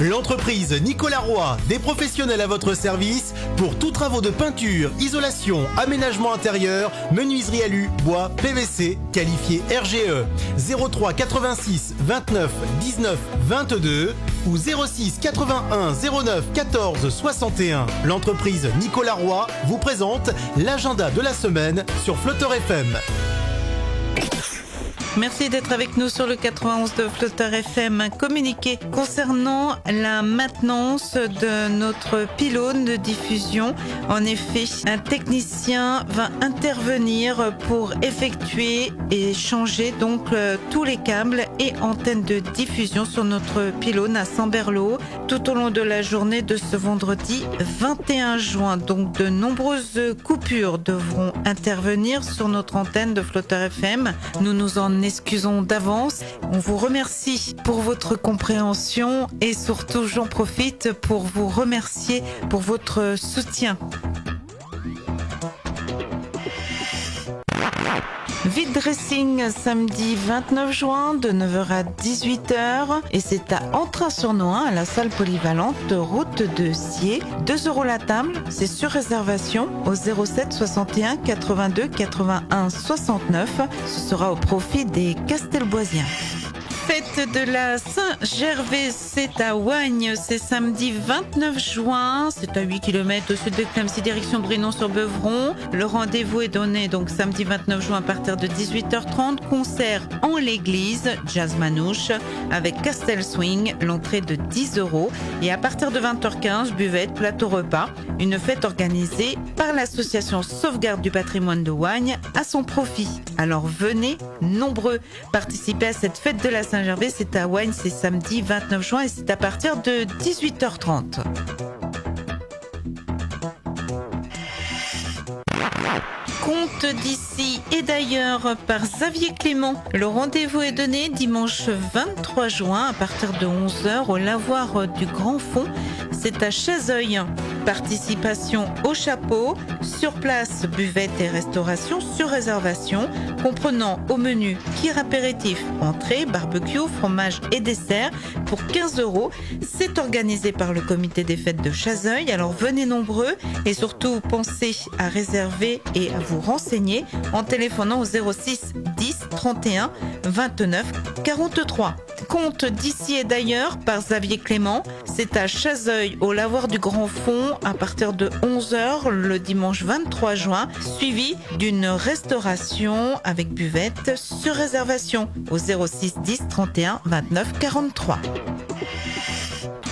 L'entreprise Nicolas Roy, des professionnels à votre service pour tous travaux de peinture, isolation, aménagement intérieur, menuiserie alu, bois, PVC, qualifié RGE. 03 86 29 19 22 ou 06 81 09 14 61. L'entreprise Nicolas Roy vous présente l'agenda de la semaine sur Flutter FM. Merci d'être avec nous sur le 91 de Flutter FM. Un communiqué concernant la maintenance de notre pylône de diffusion. En effet, un technicien va intervenir pour effectuer et changer donc tous les câbles et antennes de diffusion sur notre pylône à Samberlot tout au long de la journée de ce vendredi 21 juin. Donc de nombreuses coupures devront intervenir sur notre antenne de Flutter FM. Nous nous en excusons d'avance. On vous remercie pour votre compréhension et surtout j'en profite pour vous remercier pour votre soutien. Vide dressing samedi 29 juin de 9h à 18h et c'est à Entrain-sur-Nohain à la salle polyvalente de route de Sier. 2 € la table, c'est sur réservation au 07 61 82 81 69. Ce sera au profit des Castelboisiens. Fête de la Saint-Gervais, c'est à Ouagne, c'est samedi 29 juin, c'est à 8 km au sud de Clemcy, direction Brinon-sur-Beuvron. Le rendez-vous est donné donc samedi 29 juin à partir de 18h30, concert en l'église, jazz manouche avec Castel Swing, l'entrée de 10 € et à partir de 20h15, buvette, plateau repas, une fête organisée par l'association Sauvegarde du patrimoine de Ouagne à son profit. Alors venez nombreux participer à cette fête de la Saint-Gervais, c'est à Ouagne, c'est samedi 29 juin et c'est à partir de 18h30. Conte d'ici et d'ailleurs par Xavier Clément. Le rendez-vous est donné dimanche 23 juin à partir de 11h au lavoir du Grand Fond. C'est à Chazeuil. Participation au chapeau, sur place, buvette et restauration sur réservation, comprenant au menu kir apéritif, entrée, barbecue, fromage et dessert pour 15 €. C'est organisé par le comité des fêtes de Chazeuil. Alors venez nombreux et surtout pensez à réserver et à vous renseigner en téléphonant au 06 10 31 29 43. Conte d'ici et d'ailleurs par Xavier Clément, c'est à Chazeuil au lavoir du Grand Fond à partir de 11h le dimanche 23 juin, suivi d'une restauration avec buvette sur réservation au 06 10 31 29 43.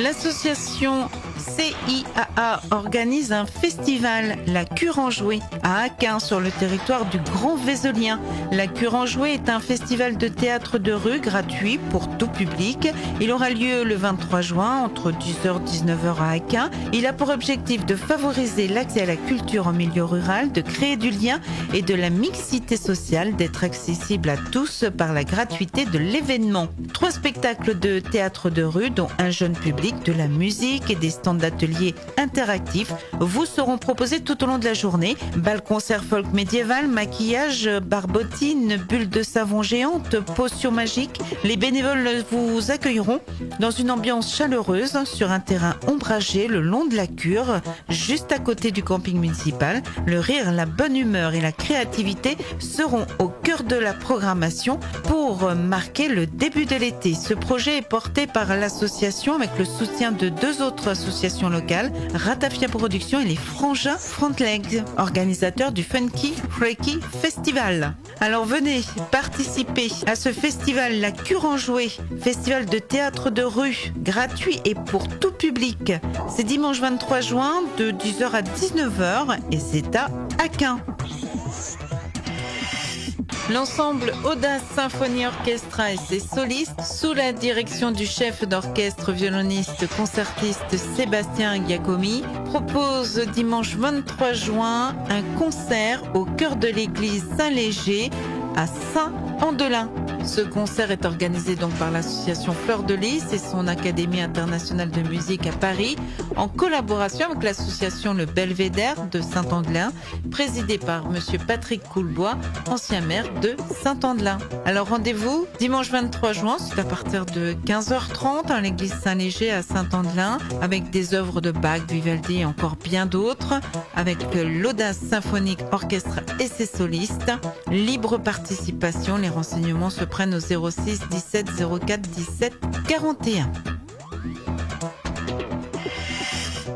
L'association CIAA organise un festival, la Cure en Jouet, à Aquin, sur le territoire du Grand Vézelien. La Cure en Jouet est un festival de théâtre de rue gratuit pour tout public. Il aura lieu le 23 juin entre 10h et 19h à Aquin. Il a pour objectif de favoriser l'accès à la culture en milieu rural, de créer du lien et de la mixité sociale, d'être accessible à tous par la gratuité de l'événement. 3 spectacles de théâtre de rue, dont un jeune public, de la musique et des stands d'ateliers interactifs vous seront proposés tout au long de la journée. Bal concert folk médiéval, maquillage, barbotine, bulles de savon géantes, potions magiques. Les bénévoles vous accueilleront dans une ambiance chaleureuse sur un terrain ombragé le long de la Cure, juste à côté du camping municipal. Le rire, la bonne humeur et la créativité seront au cœur de la programmation pour marquer le début de l'été. Ce projet est porté par l'association avec le soutien de 2 autres associations locales, Ratafia Productions et les Frangins Frontlegs, organisateurs du Funky Freaky Festival. Alors venez participer à ce festival, la Cure en Jouet, festival de théâtre de rue, gratuit et pour tout public. C'est dimanche 23 juin de 10h à 19h et c'est à Aquin. L'ensemble Audace Symphonie Orchestra et ses solistes, sous la direction du chef d'orchestre violoniste concertiste Sébastien Giacomi, propose dimanche 23 juin un concert au cœur de l'église Saint-Léger à Saint-Andelin. Ce concert est organisé donc par l'association Fleur de Lys et son Académie internationale de musique à Paris, en collaboration avec l'association Le Belvédère de Saint-Andelin, présidée par monsieur Patrick Coulbois, ancien maire de Saint-Andelin. Alors rendez-vous dimanche 23 juin, c'est à partir de 15h30 à l'église Saint-Léger à Saint-Andelin, avec des œuvres de Bach, Vivaldi et encore bien d'autres, avec l'Audace Symphonique Orchestre et ses solistes. Libre participation, les renseignements se prennent au 06 17 04 17 41.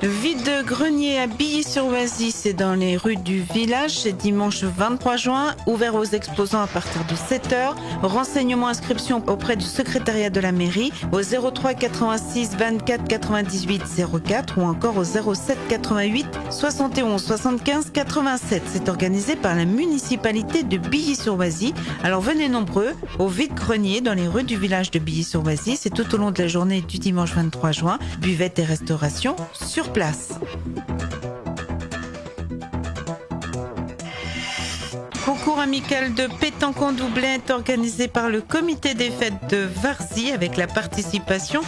Vide-grenier à Billy-sur-Oisy, c'est dans les rues du village, c'est dimanche 23 juin, ouvert aux exposants à partir de 7h. Renseignements, inscription auprès du secrétariat de la mairie au 03 86 24 98 04 ou encore au 07 88 71 75 87. C'est organisé par la municipalité de Billy-sur-Oisy. Alors venez nombreux au vide-grenier dans les rues du village de Billy-sur-Oisy. C'est tout au long de la journée du dimanche 23 juin. Buvette et restauration sur place. Concours amical de pétanque en doublet est organisé par le comité des fêtes de Varzy avec la participation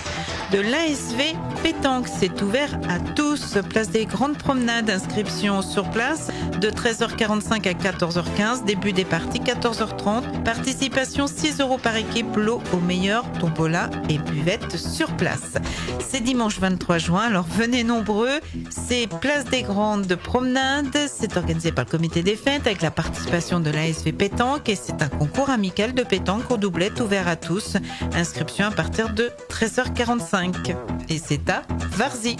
de l'ASV Pétanque. C'est ouvert à tous. Place des Grandes Promenades. Inscription sur place de 13h45 à 14h15. Début des parties 14h30. Participation 6 € par équipe. Lot au meilleur. Tombola et buvette sur place. C'est dimanche 23 juin. Alors venez nombreux. C'est Place des Grandes Promenades. C'est organisé par le comité des fêtes avec la participation de l'ASV Pétanque et c'est un concours amical de pétanque au doublet ouvert à tous. Inscription à partir de 13h45 et c'est à Varzy.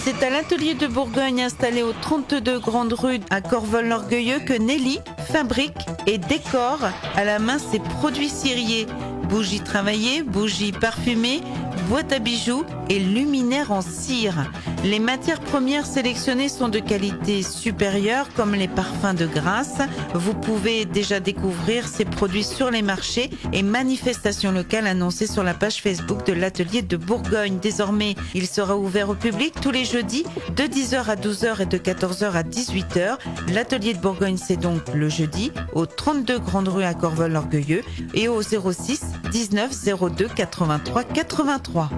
C'est à l'atelier de Bourgogne installé au 32 Grande Rue à Corvol-l'Orgueilleux que Nelly fabrique et décore à la main ses produits ciriers. Bougies travaillées, bougies parfumées, boîtes à bijoux et luminaires en cire. Les matières premières sélectionnées sont de qualité supérieure comme les parfums de Grasse. Vous pouvez déjà découvrir ces produits sur les marchés et manifestations locales annoncées sur la page Facebook de l'atelier de Bourgogne. Désormais, il sera ouvert au public tous les jeudis de 10h à 12h et de 14h à 18h. L'atelier de Bourgogne, c'est donc le jeudi au 32 Grande Rue à Corvol-l'Orgueilleux et au 06 19 02 83 83.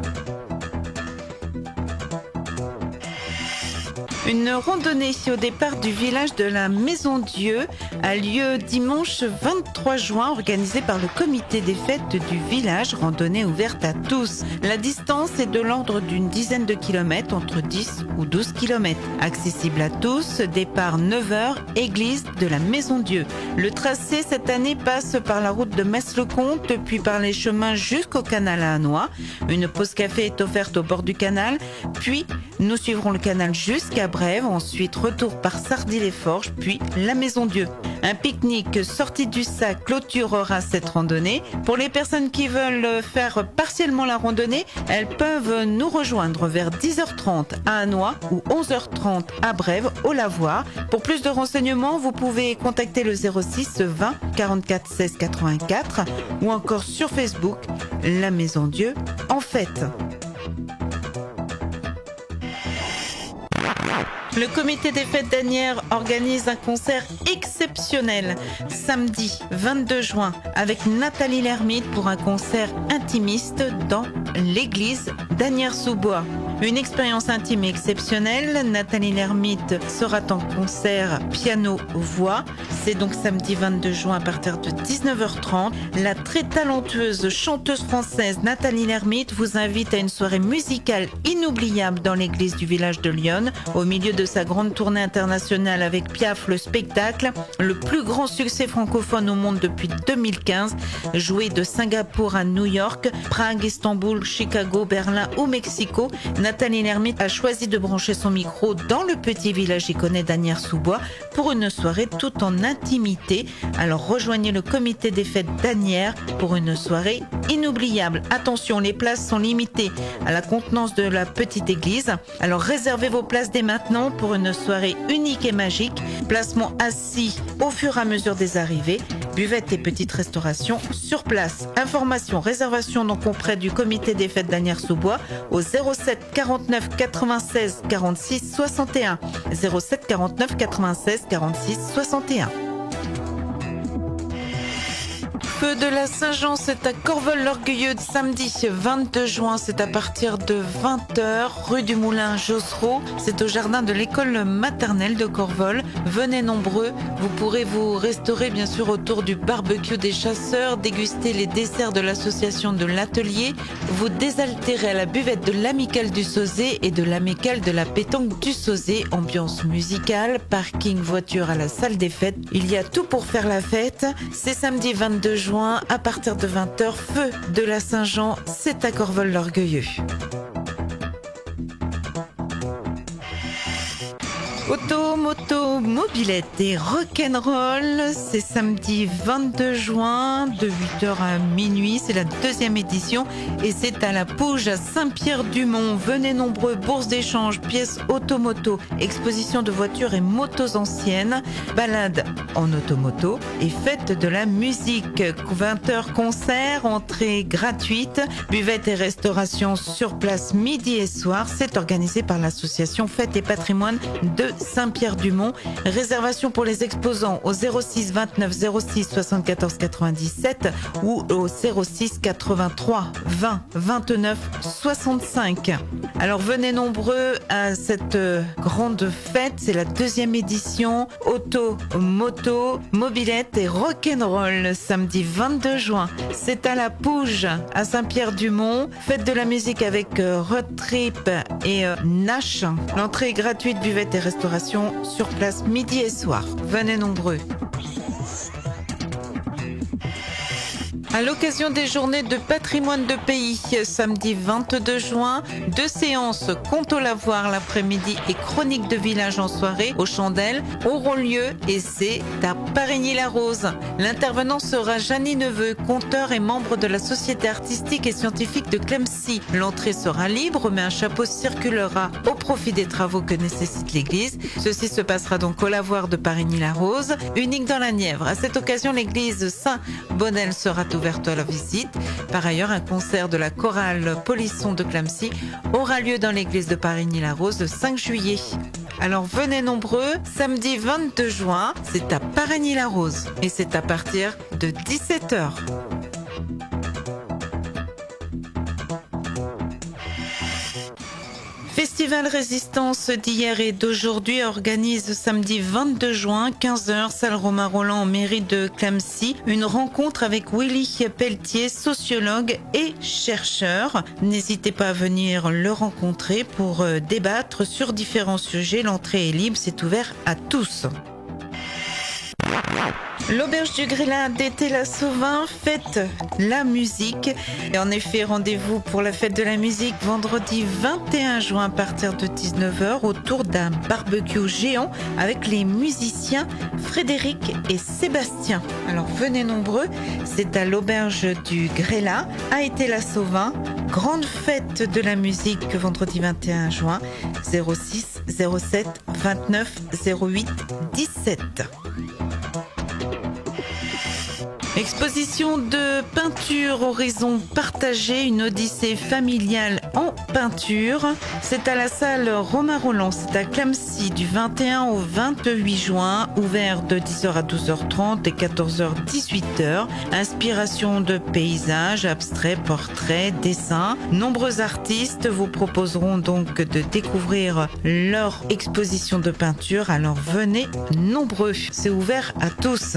Une randonnée au départ du village de la Maison Dieu a lieu dimanche 23 juin, organisée par le comité des fêtes du village, randonnée ouverte à tous. La distance est de l'ordre d'une dizaine de kilomètres, entre 10 ou 12 kilomètres. Accessible à tous, départ 9h, église de la Maison Dieu. Le tracé cette année passe par la route de Metz-le-Comte, puis par les chemins jusqu'au canal à Hannois. Une pause café est offerte au bord du canal, puis nous suivrons le canal jusqu'à Brève, ensuite retour par Sardy-les-Forges, puis la Maison Dieu. Un pique-nique sorti du sac clôturera cette randonnée. Pour les personnes qui veulent faire partiellement la randonnée, elles peuvent nous rejoindre vers 10h30 à Hannois ou 11h30 à Brève, au Lavoir. Pour plus de renseignements, vous pouvez contacter le 06 20 44 16 84 ou encore sur Facebook, la Maison Dieu en fête. Le comité des fêtes d'Asnières organise un concert exceptionnel samedi 22 juin avec Nathalie Lermite pour un concert intimiste dans l'église d'Asnières-sous-Bois. Une expérience intime et exceptionnelle. Nathalie Lermite sera en concert piano-voix. C'est donc samedi 22 juin à partir de 19h30. La très talentueuse chanteuse française Nathalie Lermite vous invite à une soirée musicale inoubliable dans l'église du village de Lyon. Au milieu de sa grande tournée internationale avec Piaf, le spectacle, le plus grand succès francophone au monde depuis 2015, joué de Singapour à New York, Prague, Istanbul, Chicago, Berlin ou Mexico, Nathalie Lermite a choisi de brancher son micro dans le petit village iconé d'Asnières-sous-Bois pour une soirée tout en intimité. Alors rejoignez le comité des fêtes d'Asnières pour une soirée inoubliable. Attention, les places sont limitées à la contenance de la petite église. Alors réservez vos places dès maintenant pour une soirée unique et magique. Placement assis au fur et à mesure des arrivées. Buvette et petite restauration sur place. Informations, réservations donc auprès du comité des fêtes d'Asnières-sous-Bois au 07 49 96 46 61. 07 49 96 46 61. feu de la Saint-Jean, c'est à Corvol-l'Orgueilleux, samedi 22 juin, c'est à partir de 20h, rue du Moulin Josserot. C'est au jardin de l'école maternelle de Corvol. Venez nombreux, vous pourrez vous restaurer bien sûr autour du barbecue des chasseurs, déguster les desserts de l'association de l'atelier, vous désaltérer à la buvette de l'amicale du Sauzet et de l'amicale de la pétanque du Sauzet. Ambiance musicale, parking voiture à la salle des fêtes. Il y a tout pour faire la fête. C'est samedi 22 juin à partir de 20h, feu de la Saint-Jean, c'est à Corvol-l'Orgueilleux. Auto, moto, mobilette et rock'n'roll, c'est samedi 22 juin de 8h à minuit, c'est la deuxième édition et c'est à la Pouge à Saint-Pierre-du-Mont. Venez nombreux, bourse d'échange, pièces automoto, exposition de voitures et motos anciennes, balade en automoto et fête de la musique. 20h concert, entrée gratuite, buvette et restauration sur place midi et soir. C'est organisé par l'association Fête et Patrimoine de Saint-Pierre-du-Mont. Réservation pour les exposants au 06 29 06 74 97 ou au 06 83 20 29 65. Alors venez nombreux à cette grande fête, c'est la deuxième édition. Auto, moto, mobilette et rock'n'roll, samedi 22 juin. C'est à la Pouge à Saint-Pierre-du-Mont. Fête de la musique avec Road Trip et Nash. L'entrée est gratuite, buvette et restauration sur place midi et soir. Venez nombreux. À l'occasion des journées de patrimoine de pays, samedi 22 juin, 2 séances conte au lavoir l'après-midi et chronique de village en soirée aux chandelles auront lieu et c'est à Parigny-la-Rose. L'intervenant sera Jeannie Neveu, conteur et membre de la Société artistique et scientifique de Clemcy. L'entrée sera libre mais un chapeau circulera au profit des travaux que nécessite l'église. Ceci se passera donc au lavoir de Parigny-la-Rose, unique dans la Nièvre. À cette occasion, l'église Saint-Bonnel sera ouverte à la visite. Par ailleurs, un concert de la chorale Polisson de Clemcy aura lieu dans l'église de Parigny-la-Rose le 5 juillet. Alors venez nombreux, samedi 22 juin, c'est à Parigny-la-Rose et c'est à partir de 17h. Festival Résistance d'hier et d'aujourd'hui organise samedi 22 juin, 15h, salle Romain Roland en mairie de Clemcy, une rencontre avec Willy Pelletier, sociologue et chercheur. N'hésitez pas à venir le rencontrer pour débattre sur différents sujets. L'entrée est libre, c'est ouvert à tous. L'auberge du Grélat d'été La Sauvin fête la musique. Et en effet, rendez-vous pour la fête de la musique vendredi 21 juin à partir de 19h autour d'un barbecue géant avec les musiciens Frédéric et Sébastien. Alors venez nombreux, c'est à l'auberge du Grélat à été La Sauvin. Grande fête de la musique vendredi 21 juin 06 07 29 08 17. Exposition de peinture Horizon partagé, une odyssée familiale en peinture. C'est à la salle Romain Roland, c'est à Clemcy du 21 au 28 juin, ouvert de 10h à 12h30 et 14h 18h. Inspiration de paysages, abstraits, portraits, dessins. Nombreux artistes vous proposeront donc de découvrir leur exposition de peinture. Alors venez nombreux, c'est ouvert à tous.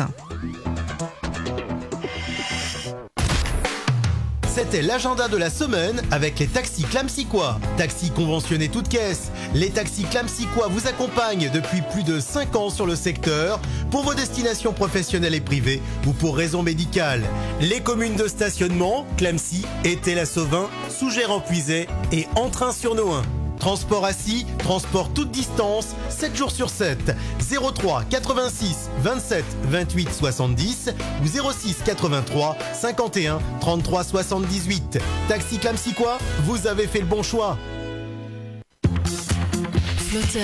C'était l'agenda de la semaine avec les taxis Clamsicois. Taxis conventionnés toutes caisses. Les taxis Clamsicois vous accompagnent depuis plus de 5 ans sur le secteur pour vos destinations professionnelles et privées ou pour raisons médicales. Les communes de stationnement, Clemcy, Étais-la-Sauvin, Sougères-en-Puisaye et Entrain-sur-Nohain. Transport assis, transport toute distance, 7 jours sur 7. 03 86 27 28 70 ou 06 83 51 33 78. Taxi Clamsicois, vous avez fait le bon choix. Flotteur.